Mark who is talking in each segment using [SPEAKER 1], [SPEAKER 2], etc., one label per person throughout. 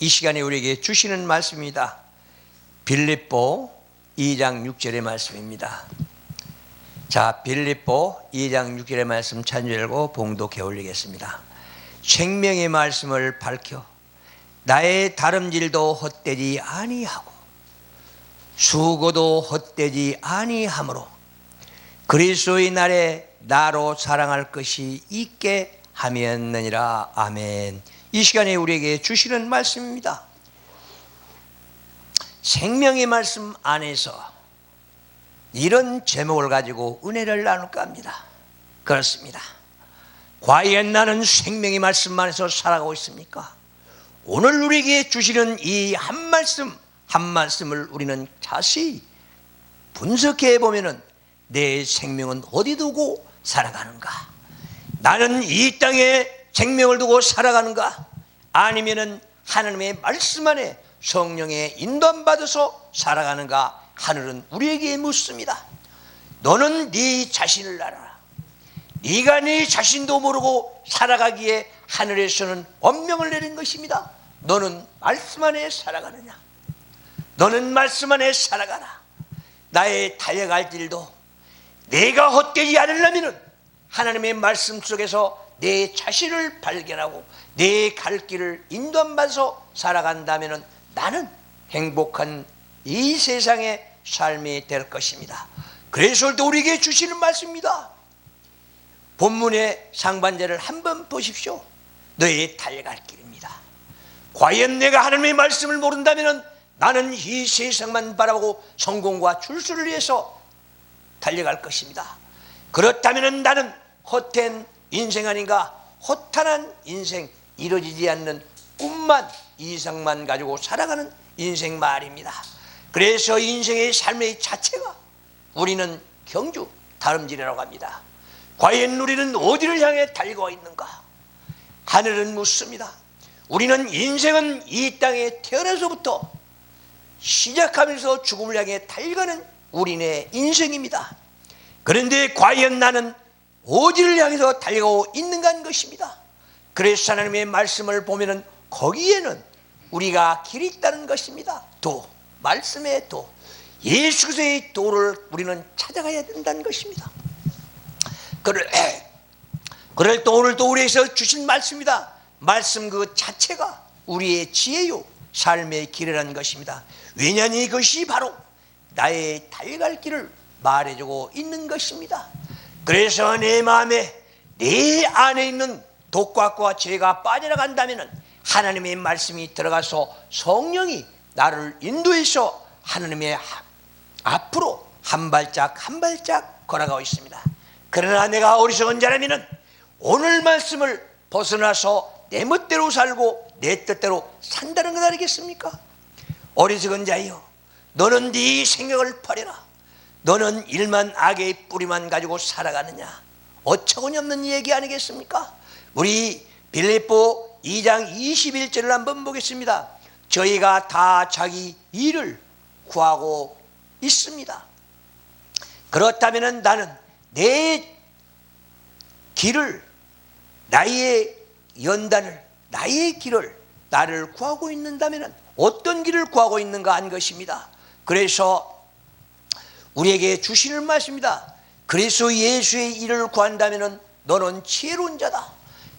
[SPEAKER 1] 이 시간에 우리에게 주시는 말씀입니다. 빌립보 2장 6절의 말씀입니다. 자, 빌립보 2장 6절의 말씀 찬주 열고 봉독해 올리겠습니다. 생명의 말씀을 밝혀 나의 다름질도 헛되지 아니하고 수고도 헛되지 아니하므로 그리스도의 날에 나로 자랑할 것이 있게 하였느니라. 아멘. 이 시간에 우리에게 주시는 말씀입니다. 생명의 말씀 안에서 이런 제목을 가지고 은혜를 나눌까 합니다. 그렇습니다. 과연 나는 생명의 말씀 안에서 살아가고 있습니까? 오늘 우리에게 주시는 이 한 말씀을 우리는 자세히 분석해 보면은 내 생명은 어디 두고 살아가는가? 나는 이 땅에 생명을 두고 살아가는가? 아니면은 하나님의 말씀 안에 성령의 인도함 받아서 살아가는가? 하늘은 우리에게 묻습니다. 너는 네 자신을 알아라. 네가 네 자신도 모르고 살아가기에 하늘에서는 엄명을 내린 것입니다. 너는 말씀 안에 살아가느냐? 너는 말씀 안에 살아가라. 나의 달려갈 길도 내가 헛되지 않으려면 하나님의 말씀 속에서 내 자신을 발견하고 내 갈 길을 인도함 받아서 살아간다면 나는 행복한 이 세상의 삶이 될 것입니다. 그래서 또 우리에게 주시는 말씀입니다. 본문의 상반절을 한번 보십시오. 너의 달려갈 길입니다. 과연 내가 하나님의 말씀을 모른다면 나는 이 세상만 바라보고 성공과 출세를 위해서 달려갈 것입니다. 그렇다면 나는 헛된 인생 아닌가? 허탄한 인생, 이루어지지 않는 꿈만, 이상만 가지고 살아가는 인생 말입니다. 그래서 인생의 삶의 자체가 우리는 경주 다름질이라고 합니다. 과연 우리는 어디를 향해 달려가 있는가? 하늘은 묻습니다. 우리는 인생은 이 땅에 태어나서부터 시작하면서 죽음을 향해 달려가는 우리네 인생입니다. 그런데 과연 나는 어디를 향해서 달려가고 있는가 하는 것입니다. 그래서 하나님의 말씀을 보면은 거기에는 우리가 길이 있다는 것입니다. 도, 말씀의 도, 예수 그리스도의 도를 우리는 찾아가야 된다는 것입니다. 그럴 또 오늘 또 우리에게서 주신 말씀입니다. 말씀 그 자체가 우리의 지혜요 삶의 길이라는 것입니다. 왜냐하면 이것이 바로 나의 달려갈 길을 말해주고 있는 것입니다. 그래서 내 마음에 내 안에 있는 독과과 죄가 빠져나간다면 하나님의 말씀이 들어가서 성령이 나를 인도해서 하나님의 앞으로 한 발짝 한 발짝 걸어가고 있습니다. 그러나 내가 어리석은 자라면 오늘 말씀을 벗어나서 내 멋대로 살고 내 뜻대로 산다는 것 아니겠습니까? 어리석은 자여, 너는 네 생각을 버려라. 너는 일만 악의 뿌리만 가지고 살아가느냐? 어처구니없는 얘기 아니겠습니까? 우리 빌립보 2장 21절을 한번 보겠습니다. 저희가 다 자기 일을 구하고 있습니다. 그렇다면 나는 내 길을, 나의 연단을, 나의 길을 나를 구하고 있는다면 어떤 길을 구하고 있는가 하는 것입니다. 그래서 우리에게 주시는 말씀입니다. 그리스도 예수의 일을 구한다면 너는 지혜로운 자다.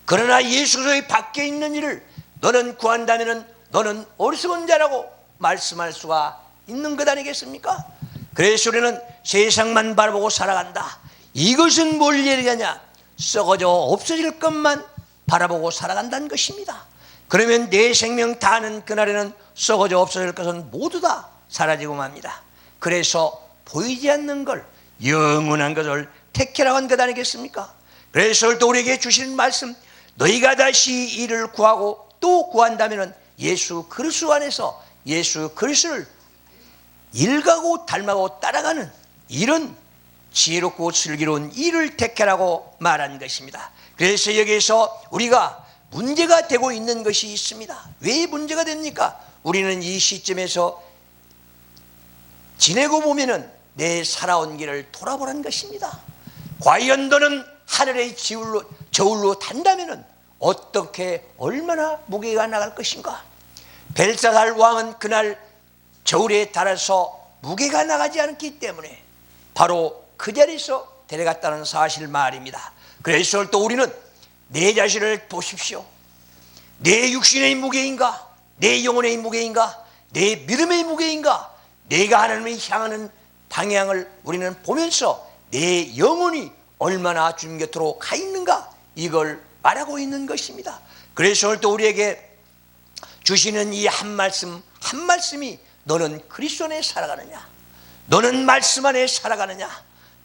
[SPEAKER 1] 그러나 예수 그리스도의 밖에 있는 일을 너는 구한다면 너는 어리석은 자라고 말씀할 수가 있는 것 아니겠습니까? 그래서 우리는 세상만 바라보고 살아간다. 이것은 뭘 얘기하냐? 썩어져 없어질 것만 바라보고 살아간다는 것입니다. 그러면 내 생명 다하는 그날에는 썩어져 없어질 것은 모두 다 사라지고 맙니다. 그래서 보이지 않는 걸, 영원한 것을 택해라고 한 것 아니겠습니까? 그래서 또 우리에게 주시는 말씀, 너희가 다시 이를 구하고 또 구한다면 예수 그리스도 안에서 예수 그리스도를 일가고 닮아고 따라가는 이런 지혜롭고 슬기로운 일을 택해라고 말한 것입니다. 그래서 여기에서 우리가 문제가 되고 있는 것이 있습니다. 왜 문제가 됩니까? 우리는 이 시점에서 지내고 보면은 내 살아온 길을 돌아보라는 것입니다. 과연 너는 하늘의 저울로 단다면은 어떻게 얼마나 무게가 나갈 것인가? 벨사살 왕은 그날 겨울에 달아서 무게가 나가지 않기 때문에 바로 그 자리에서 데려갔다는 사실 말입니다. 그래서 또 우리는 내 자신을 보십시오. 내 육신의 무게인가? 내 영혼의 무게인가? 내 믿음의 무게인가? 내가 하나님을 향하는 방향을 우리는 보면서 내 영혼이 얼마나 주님 곁으로 가 있는가? 이걸 말하고 있는 것입니다. 그래서 오늘 또 우리에게 주시는 이 한 말씀이 너는 그리스도 안에 살아가느냐? 너는 말씀 안에 살아가느냐?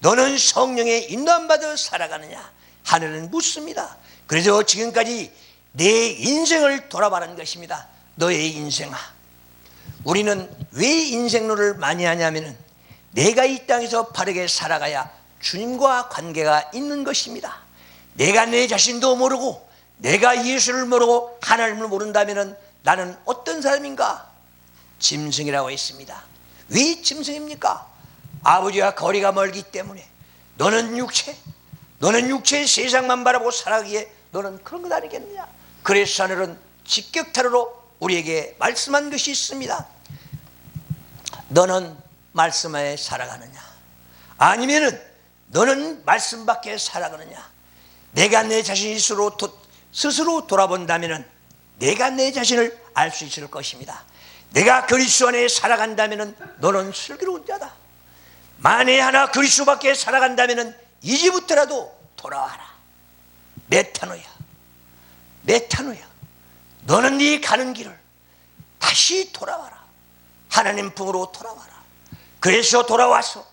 [SPEAKER 1] 너는 성령의 인도함받아 살아가느냐? 하늘은 묻습니다. 그래서 지금까지 내 인생을 돌아보라는 것입니다. 너의 인생아, 우리는 왜 인생론을 많이 하냐면은 내가 이 땅에서 바르게 살아가야 주님과 관계가 있는 것입니다. 내가 내 자신도 모르고 내가 예수를 모르고 하나님을 모른다면은 나는 어떤 사람인가? 짐승이라고 했습니다. 왜 짐승입니까? 아버지와 거리가 멀기 때문에. 너는 육체의 세상만 바라보고 살아가기에 너는 그런 것 아니겠느냐? 그래서 하늘은 직격타로로 우리에게 말씀한 것이 있습니다. 너는 말씀 안에 살아가느냐? 아니면은 너는 말씀 밖에 살아가느냐? 내가 내 자신 스스로 돌아본다면은 내가 내 자신을 알 수 있을 것입니다. 내가 그리스도 안에 살아간다면은 너는 슬기로운 자다. 만에 하나 그리스도 밖에 살아간다면은 이제부터라도 돌아와라. 메타노야. 너는 네 가는 길을 다시 돌아와라. 하나님 품으로 돌아와라. 그래서 돌아와서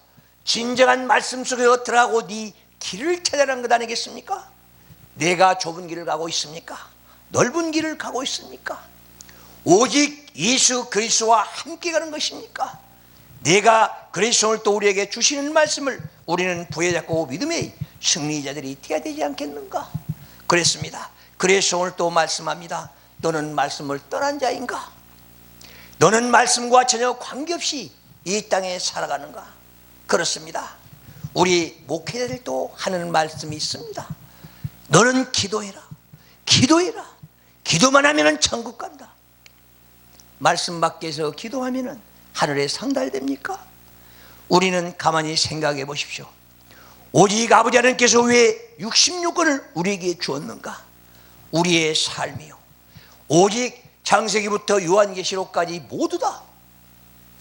[SPEAKER 1] 진정한 말씀 속에 들어가고 네 길을 찾아라는 것 아니겠습니까? 내가 좁은 길을 가고 있습니까? 넓은 길을 가고 있습니까? 오직 예수 그리스도와 함께 가는 것입니까? 내가 그래서 오늘 또 우리에게 주시는 말씀을 우리는 부여잡고 믿음의 승리자들이 되어야 되지 않겠는가? 그랬습니다. 그래서 오늘 또 말씀합니다. 너는 말씀을 떠난 자인가? 너는 말씀과 전혀 관계없이 이 땅에 살아가는가? 그렇습니다. 우리 목회자들도 하는 말씀이 있습니다. 너는 기도해라. 기도만 하면 천국 간다. 말씀 밖에서 기도하면 하늘에 상달됩니까? 우리는 가만히 생각해 보십시오. 오직 아버지 하나님께서 왜 66권을 우리에게 주었는가? 우리의 삶이요, 오직 창세기부터 요한계시록까지 모두 다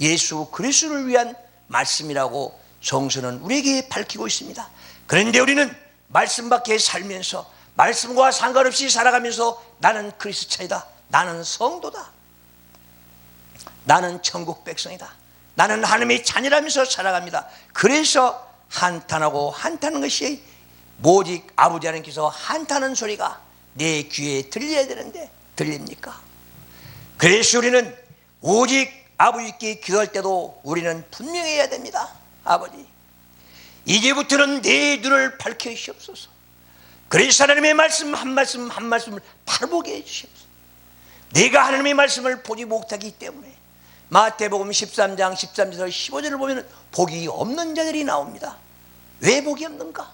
[SPEAKER 1] 예수 그리스도를 위한 말씀이라고 성서는 우리에게 밝히고 있습니다. 그런데 우리는 말씀 밖에 살면서 말씀과 상관없이 살아가면서 나는 그리스도자이다, 나는 성도다, 나는 천국 백성이다, 나는 하나님의 자녀라면서 살아갑니다. 그래서 한탄하는 것이 오직 아버지 하나님께서 한탄하는 소리가 내 귀에 들려야 되는데 들립니까? 그래서 우리는 오직 아버지께 기도할 때도 우리는 분명해야 됩니다. 아버지, 이제부터는 내 눈을 밝혀주시옵소서. 그래서 하나님의 말씀 한 말씀을 바로 보게 해주시옵소서. 내가 하나님의 말씀을 보지 못하기 때문에 마태복음 13장 13절에서 15절을 보면 복이 없는 자들이 나옵니다. 왜 복이 없는가?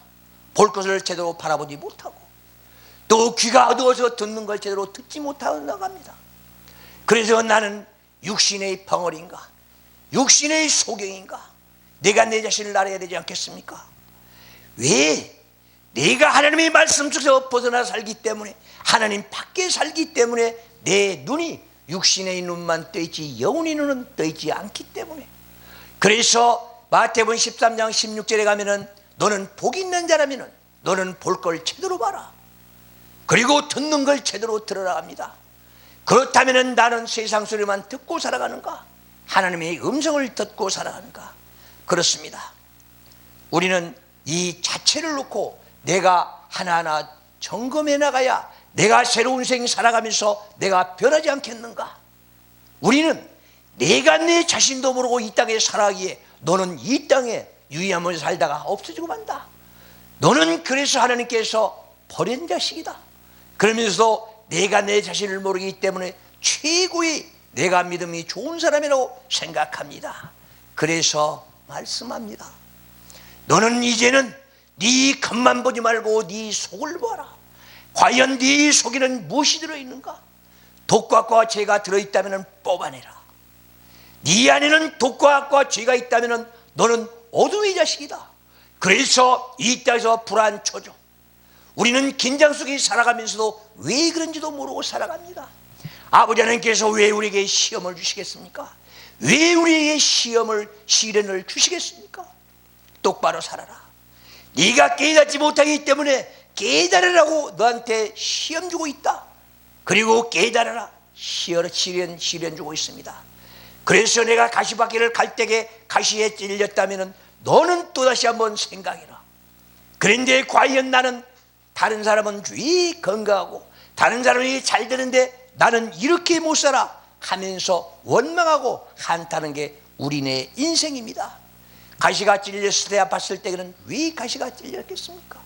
[SPEAKER 1] 볼 것을 제대로 바라보지 못하고 또 귀가 어두워서 듣는 걸 제대로 듣지 못하고 나갑니다. 그래서 나는 육신의 벙어리인가? 육신의 소경인가? 내가 내 자신을 알아야 되지 않겠습니까? 왜? 내가 하나님의 말씀 속에서 벗어나 살기 때문에, 하나님 밖에 살기 때문에 내 눈이 육신의 눈만 떠있지 영혼의 눈은 떠있지 않기 때문에. 그래서 마태복음 13장 16절에 가면은 너는 복 있는 자라면은 너는 볼 걸 제대로 봐라. 그리고 듣는 걸 제대로 들어라 합니다. 그렇다면은 나는 세상 소리만 듣고 살아가는가? 하나님의 음성을 듣고 살아가는가? 그렇습니다. 우리는 이 자체를 놓고 내가 하나하나 점검해 나가야 내가 새로운 인생 살아가면서 내가 변하지 않겠는가? 우리는 내가 내 자신도 모르고 이 땅에 살아가기에 너는 이 땅에 유의하면서 살다가 없어지고 만다. 너는 그래서 하나님께서 버린 자식이다. 그러면서 내가 내 자신을 모르기 때문에 최고의 내가 믿음이 좋은 사람이라고 생각합니다. 그래서 말씀합니다. 너는 이제는 네 겉만 보지 말고 네 속을 보아라. 과연 네 속에는 무엇이 들어있는가? 독과 악과 죄가 들어있다면 뽑아내라. 네 안에는 독과 악과 죄가 있다면 너는 어둠의 자식이다. 그래서 이 땅에서 불안 초조, 우리는 긴장 속에 살아가면서도 왜 그런지도 모르고 살아갑니다. 아버지 하나님께서 왜 우리에게 시험을 주시겠습니까? 왜 우리에게 시련을 주시겠습니까? 똑바로 살아라. 네가 깨닫지 못하기 때문에 깨달으라고 너한테 시험 주고 있다. 그리고 깨달아라. 시련 주고 있습니다. 그래서 내가 가시밭길을 갈 때에 가시에 찔렸다면 너는 또다시 한번 생각해라. 그런데 과연 나는, 다른 사람은 왜 건강하고 다른 사람이 잘 되는데 나는 이렇게 못 살아 하면서 원망하고 한탄하는 게 우리네 인생입니다. 가시가 찔렸을 때, 아팠을 때는 왜 가시가 찔렸겠습니까?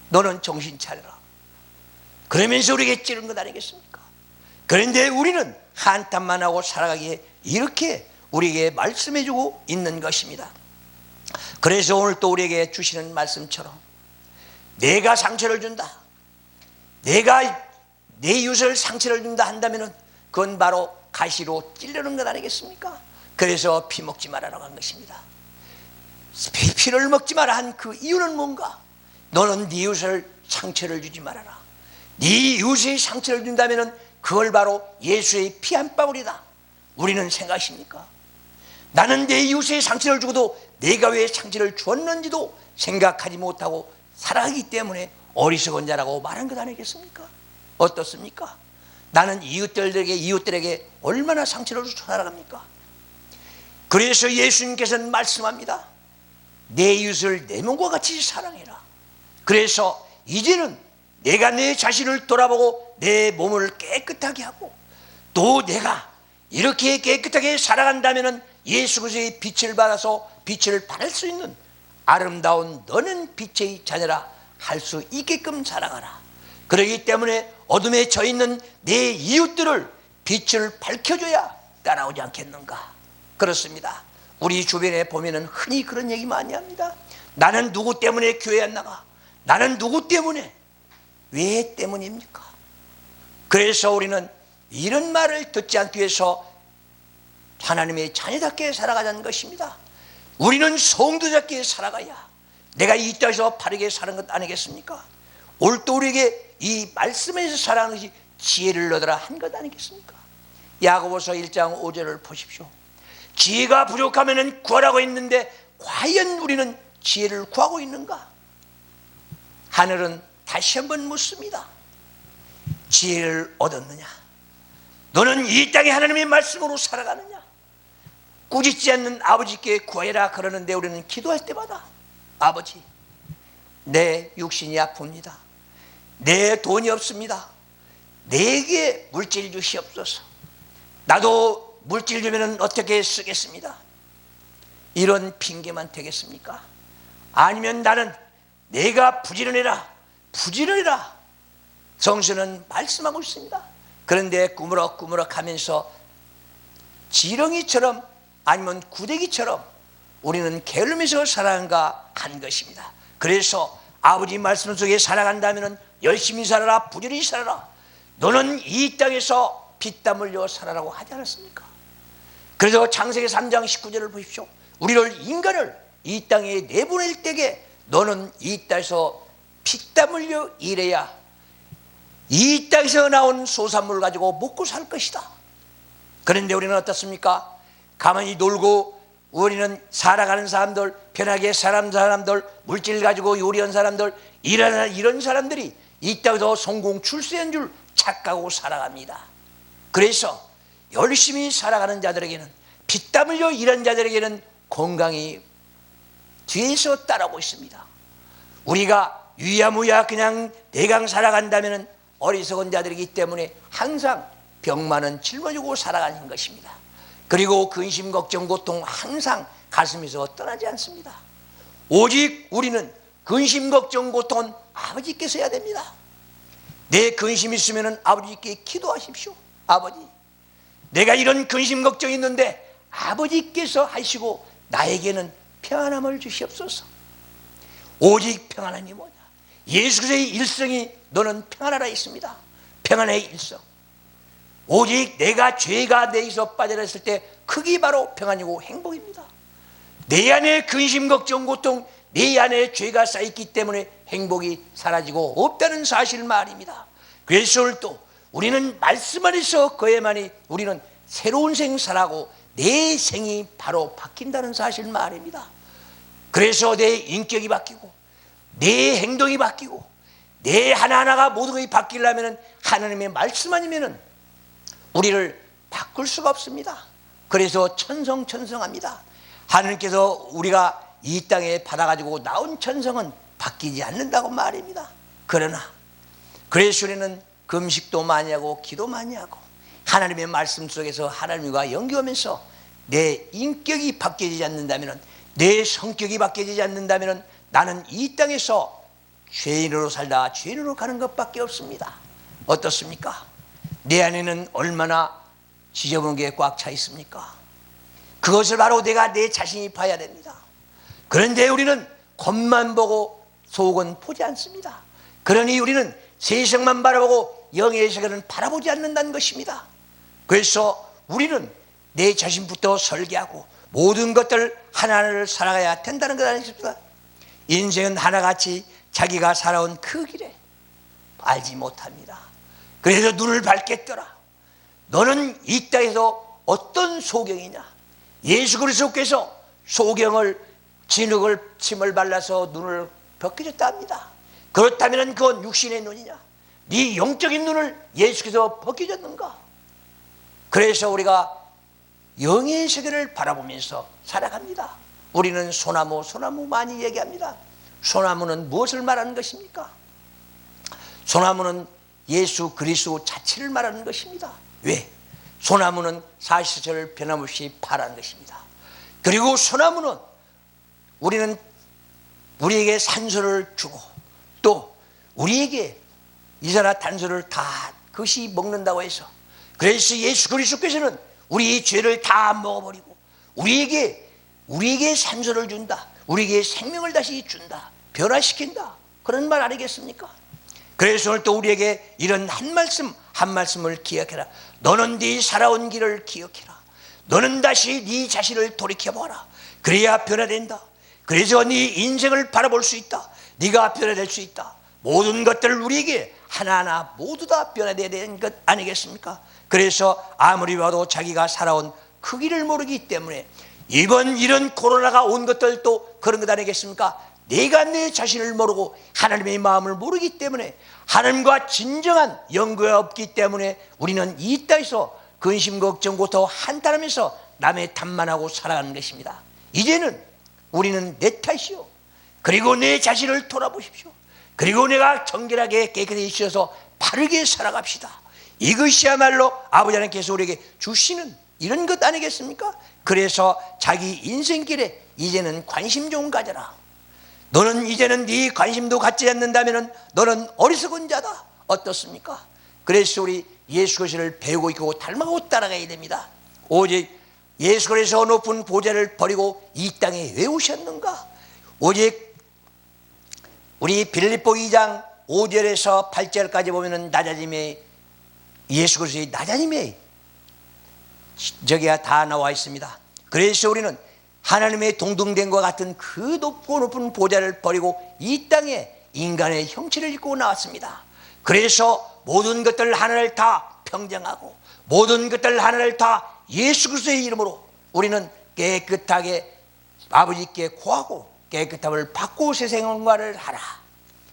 [SPEAKER 1] 너는 정신 차려라. 그러면서 우리에게 찌른 것 아니겠습니까? 그런데 우리는 한탄만 하고 살아가기에 이렇게 우리에게 말씀해주고 있는 것입니다. 그래서 오늘 또 우리에게 주시는 말씀처럼 내가 상처를 준다, 내가 내 이웃을 상처를 준다 한다면 그건 바로 가시로 찔르는 것 아니겠습니까? 그래서 피 먹지 말아라고 한 것입니다. 피를 먹지 마라 한 그 이유는 뭔가? 너는 네 이웃을 상처를 주지 말아라. 네 이웃의 상처를 준다면 그걸 바로 예수의 피 한 방울이다. 우리는 생각하십니까? 나는 내 이웃의 상처를 주고도 내가 왜 상처를 주었는지도 생각하지 못하고 살아가기 때문에 어리석은 자라고 말한 것 아니겠습니까? 어떻습니까? 나는 이웃들에게 얼마나 상처를 주고 살아갑니까? 그래서 예수님께서는 말씀합니다. 내 이웃을 내 몸과 같이 사랑해라. 그래서 이제는 내가 내 자신을 돌아보고 내 몸을 깨끗하게 하고, 또 내가 이렇게 깨끗하게 살아간다면 예수 그리스도의 빛을 받아서 빛을 발할 수 있는 아름다운 너는 빛의 자녀라 할 수 있게끔 살아가라. 그렇기 때문에 어둠에 져 있는 내 이웃들을 빛을 밝혀줘야 따라오지 않겠는가? 그렇습니다. 우리 주변에 보면은 흔히 그런 얘기 많이 합니다. 나는 누구 때문에 교회 안 나가? 나는 누구 때문에? 왜 때문입니까? 그래서 우리는 이런 말을 듣지 않기 위해서 하나님의 자녀답게 살아가자는 것입니다. 우리는 성도답게 살아가야 내가 이 땅에서 바르게 사는 것 아니겠습니까? 오늘 또 우리에게 이 말씀에서 살아가는 것이 지혜를 얻으라 한 것 아니겠습니까? 야고보서 1장 5절을 보십시오. 지혜가 부족하면 구하라고 했는데 과연 우리는 지혜를 구하고 있는가? 하늘은 다시 한번 묻습니다. 지혜를 얻었느냐? 너는 이 땅에 하나님의 말씀으로 살아가느냐? 꾸짖지 않는 아버지께 구하라 그러는데 우리는 기도할 때마다 아버지, 내 육신이 아픕니다. 내 돈이 없습니다. 내게 물질 주시옵소서. 나도 물질 주면 어떻게 쓰겠습니다. 이런 핑계만 되겠습니까? 아니면 나는 내가 부지런해라, 부지런해라. 성서는 말씀하고 있습니다. 그런데 꾸무럭꾸무럭 하면서 지렁이처럼 아니면 구데기처럼 우리는 게으르면서 살아간가 한 것입니다. 그래서 아버지 말씀 속에 살아간다면 열심히 살아라, 부지런히 살아라. 너는 이 땅에서 피땀 흘려 살아라고 하지 않았습니까? 그래서 창세기 3장 19절을 보십시오. 우리를 인간을 이 땅에 내보낼 때에 너는 이 땅에서 피땀 흘려 일해야 이 땅에서 나온 소산물을 가지고 먹고 살 것이다. 그런데 우리는 어떻습니까? 가만히 놀고 우리는 살아가는 사람들, 편하게 사는 사람들, 물질 가지고 요리한 사람들, 이런 사람들이 이 땅에서 성공 출세한 줄 착각하고 살아갑니다. 그래서 열심히 살아가는 자들에게는, 피땀 흘려 일한 자들에게는 건강이 뒤에서 따라오고 있습니다. 우리가 유야무야 그냥 대강 살아간다면 어리석은 자들이기 때문에 항상 병만은 짊어지고 살아가는 것입니다. 그리고 근심, 걱정, 고통 항상 가슴에서 떠나지 않습니다. 오직 우리는 근심, 걱정, 고통은 아버지께서 해야 됩니다. 내 근심 있으면 아버지께 기도하십시오. 아버지, 내가 이런 근심, 걱정이 있는데 아버지께서 하시고 나에게는 평안함을 주시옵소서. 오직 평안함이 뭐냐? 예수 그리스도의 일성이 너는 평안하라 있습니다. 평안의 일성. 오직 내가 죄가 내게서 빠져나왔을 때 그게 바로 평안이고 행복입니다. 내 안에 근심, 걱정, 고통, 내 안에 죄가 쌓였기 때문에 행복이 사라지고 없다는 사실 말입니다. 그래서 오늘 또 우리는 말씀 안에서 거해만이 우리는 새로운 생 살아고 내 생이 바로 바뀐다는 사실 말입니다. 그래서 내 인격이 바뀌고 내 행동이 바뀌고 내 하나하나가 모든 것이 바뀌려면 하나님의 말씀 아니면 우리를 바꿀 수가 없습니다. 그래서 천성합니다. 하나님께서 우리가 이 땅에 받아가지고 나온 천성은 바뀌지 않는다고 말입니다. 그러나 그래서 우리는 금식도 많이 하고 기도 많이 하고 하나님의 말씀 속에서 하나님과 연결하면서 내 인격이 바뀌지 않는다면, 내 성격이 바뀌지 않는다면 나는 이 땅에서 죄인으로 살다 죄인으로 가는 것밖에 없습니다. 어떻습니까? 내 안에는 얼마나 지저분한 게 꽉 차 있습니까? 그것을 바로 내가 내 자신이 봐야 됩니다. 그런데 우리는 겉만 보고 속은 보지 않습니다. 그러니 우리는 세상만 바라보고 영의 세계는 바라보지 않는다는 것입니다. 그래서 우리는 내 자신부터 설계하고 모든 것들 하나를 살아가야 된다는 것 아니겠습니까? 인생은 하나같이 자기가 살아온 그 길에 알지 못합니다. 그래서 눈을 밝게 떠라. 너는 이 땅에서 어떤 소경이냐? 예수 그리스도께서 소경을 진흙을 침을 발라서 눈을 벗겨줬다 합니다. 그렇다면 그건 육신의 눈이냐? 네 영적인 눈을 예수께서 벗겨줬는가? 그래서 우리가 영의 세계를 바라보면서 살아갑니다. 우리는 소나무 많이 얘기합니다. 소나무는 무엇을 말하는 것입니까? 소나무는 예수 그리스도 자체를 말하는 것입니다. 왜? 소나무는 사시절 변함없이 파란 것입니다. 그리고 소나무는 우리에게 산소를 주고 또 우리에게 이산화탄소를 다 그것이 먹는다고 해서, 그래서 예수 그리스도께서는 우리의 죄를 다 먹어버리고 우리에게 산소를 준다, 우리에게 생명을 다시 준다, 변화시킨다, 그런 말 아니겠습니까? 그래서 오늘 또 우리에게 이런 한 말씀을 기억해라. 너는 네 살아온 길을 기억해라. 너는 다시 네 자신을 돌이켜보아라. 그래야 변화된다. 그래서 네 인생을 바라볼 수 있다. 네가 변화될 수 있다. 모든 것들을 우리에게 하나하나 모두 다 변화되어야 되는 것 아니겠습니까? 그래서 아무리 봐도 자기가 살아온 그 길을 모르기 때문에 이번 이런 코로나가 온 것들도 그런 것 아니겠습니까? 내가 내 자신을 모르고 하나님의 마음을 모르기 때문에, 하나님과 진정한 연구가 없기 때문에 우리는 이 땅에서 근심 걱정 고통 한탄하면서 남의 탓만 하고 살아가는 것입니다. 이제는 우리는 내 탓이요, 그리고 내 자신을 돌아보십시오. 그리고 내가 정결하게 깨끗이 씻어서 바르게 살아갑시다. 이것이야말로 아버지 하나님께서 우리에게 주시는 이런 것 아니겠습니까? 그래서 자기 인생길에 이제는 관심 좀 가져라. 너는 이제는 네 관심도 갖지 않는다면 너는 어리석은 자다. 어떻습니까? 그래서 우리 예수 그리스도를 배우고 있고 닮아가고 따라가야 됩니다. 오직 예수 그리스도 높은 보좌를 버리고 이 땅에 왜 오셨는가? 오직 우리 빌립보 2장 5절에서 8절까지 보면은 낮아짐의 예수 그리스도의 낮아짐의 저기가 다 나와 있습니다. 그래서 우리는 하나님의 동등된 것 같은 그 높고 높은 보좌를 버리고 이 땅에 인간의 형체를 입고 나왔습니다. 그래서 모든 것들 하나를 다 평정하고 모든 것들 하나를 다 예수 그리스도의 이름으로 우리는 깨끗하게 아버지께 구하고 깨끗함을 받고 세상생활을 하라.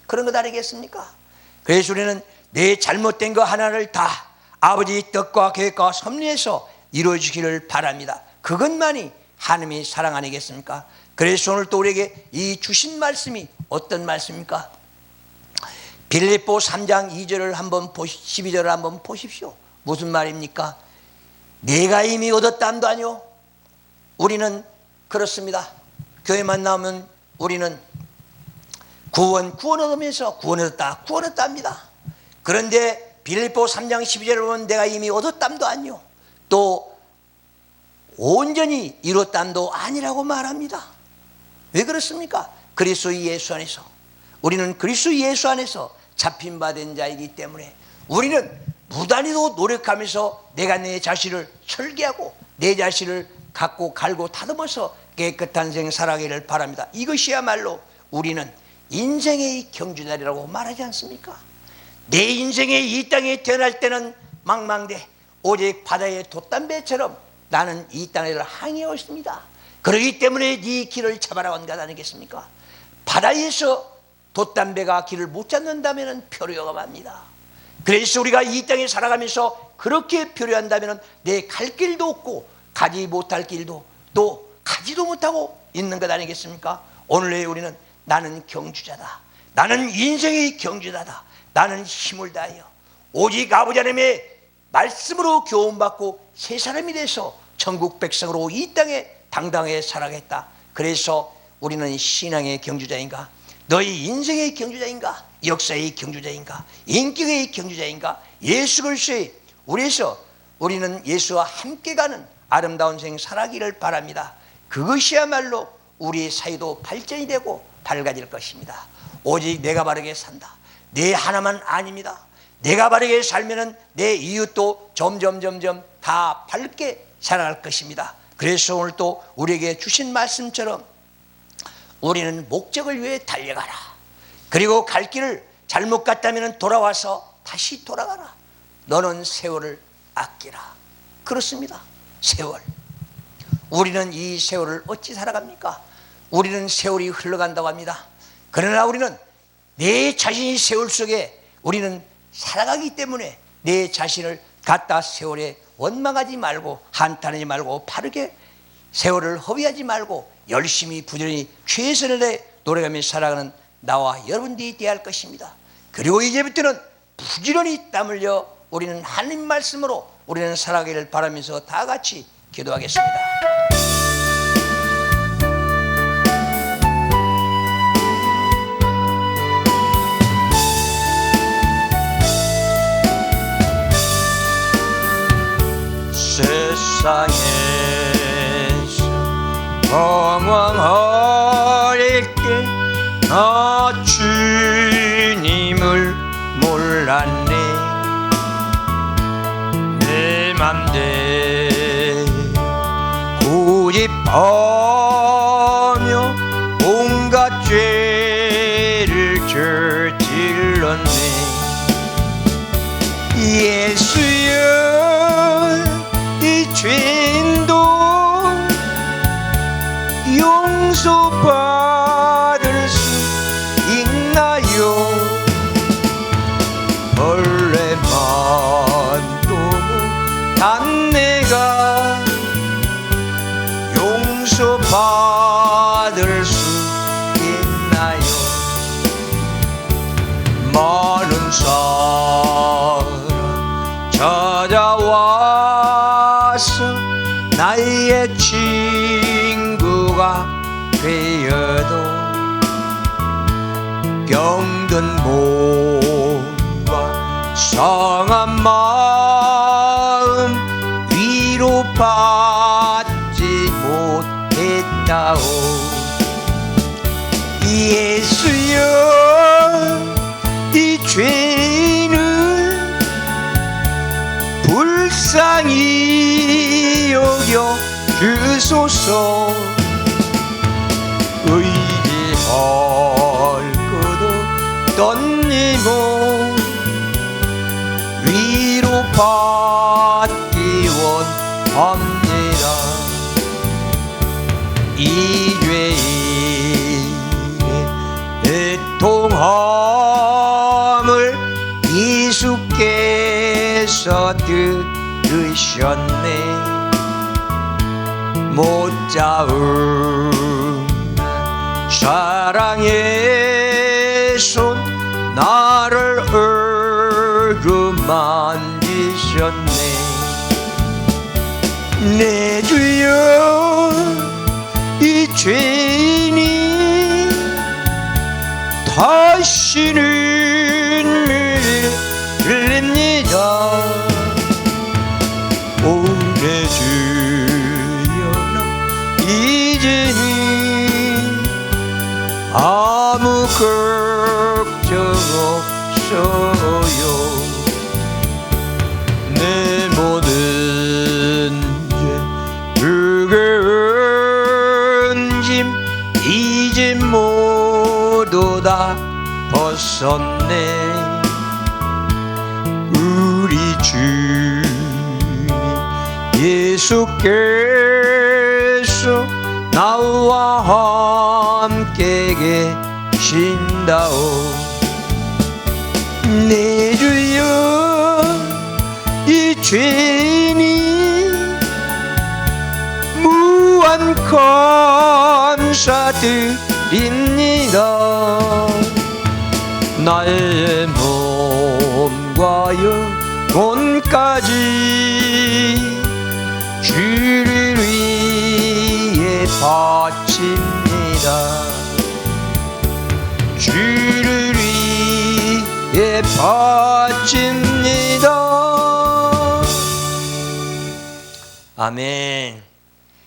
[SPEAKER 1] 그런 것 아니겠습니까? 그래서 우리는 내 잘못된 거 하나를 다 아버지 뜻과 계획과 섭리에서 이루어지기를 바랍니다. 그것만이 하나님의 사랑 아니겠습니까? 그래서 오늘 또 우리에게 이 주신 말씀이 어떤 말씀입니까? 빌립보 3장 2절을 한번 12절을 한번 보십시오. 무슨 말입니까? 내가 이미 얻었다함도 아니오. 우리는 그렇습니다. 교회만 나오면 우리는 구원 얻으면서 구원 얻었다 합니다. 그런데 빌립보 3장 12절을 보면 내가 이미 얻었다함도 아니오, 또 온전히 이뤘다함도 아니라고 말합니다. 왜 그렇습니까? 그리스도 예수 안에서 우리는 그리스도 예수 안에서 잡힌 바 된 자이기 때문에 우리는 무단히도 노력하면서 내가 내 자신을 설계하고 내 자신을 갖고 갈고 다듬어서 깨끗한 생 살아가기를 바랍니다. 이것이야말로 우리는 인생의 경주자리라고 말하지 않습니까? 내 인생의 이 땅에 태어날 때는 망망대 오직 바다의 돛담배처럼 나는 이 땅을 항해하고 있습니다. 그렇기 때문에 네 길을 잡아라 한 것 아니겠습니까? 바다에서 돛담배가 길을 못 잡는다면 표류가 맙니다. 그래서 우리가 이 땅에 살아가면서 그렇게 표류한다면 내 갈 길도 없고 가지 못할 길도 또 가지도 못하고 있는 것 아니겠습니까? 오늘의 우리는 나는 경주자다, 나는 인생의 경주자다, 나는 힘을 다하여 오직 아버지 하나님의 말씀으로 교훈받고 새 사람이 돼서 천국 백성으로 이 땅에 당당하게 살아가겠다. 그래서 우리는 신앙의 경주자인가? 너희 인생의 경주자인가? 역사의 경주자인가? 인격의 경주자인가? 예수 그리스도의 우리는 예수와 함께 가는 아름다운 생 살아기를 바랍니다. 그것이야말로 우리의 사이도 발전이 되고 밝아질 것입니다. 오직 내가 바르게 산다, 내 하나만 아닙니다. 내가 바르게 살면은 내 이웃도 점점 다 밝게 살아갈 것입니다. 그래서 오늘 또 우리에게 주신 말씀처럼 우리는 목적을 위해 달려가라. 그리고 갈 길을 잘못 갔다면 돌아와서 다시 돌아가라. 너는 세월을 아끼라. 그렇습니다. 세월. 우리는 이 세월을 어찌 살아갑니까? 우리는 세월이 흘러간다고 합니다. 그러나 우리는 내 자신이 세월 속에 우리는 살아가기 때문에 내 자신을 갖다 세월에 원망하지 말고 한탄하지 말고 바르게 세월을 허비하지 말고 열심히 부지런히 최선을 다해 노력하며 살아가는 나와 여러분들이 되어야 할 것입니다. 그리고 이제부터는 부지런히 땀 흘려 우리는 하나님 말씀으로 우리는 살아가기를 바라면서 다 같이 기도하겠습니다. 세상에서 엉엉거릴 때 나 주님을 몰랐네. 내 맘대로 고집하며 온갖 죄를 저질렀네. 예수여, 이 죄인도 용서받을 수 있나요? 벌레만도 단 내가 용서받을 수 있나요? 많은 사람 찾아와서 나의 친구가 되어도 병든 몸과 상한 마음 위로받지 못했다오. 예수여, 이 죄인을 불쌍히 여겨 주소서. 의지할 것 없던 이 몸 위로받기 원합니다. 이 죄인의 애통함을 예수께서 들으셨네. 못 잡은 사랑의 손 나를 어루만지셨네. 내 주여, 이 죄인이 다시는 밀립니다. 오 내 주여, 이제는 아무 걱정 없어요. 있었네. 우리 주님 예수께서 나와 함께 계신다오. 내 주여 이 죄인이 무한 감사드립니다. 나의 몸과 영혼까지 주를 위해 바칩니다. 주를 위해 바칩니다. 아멘.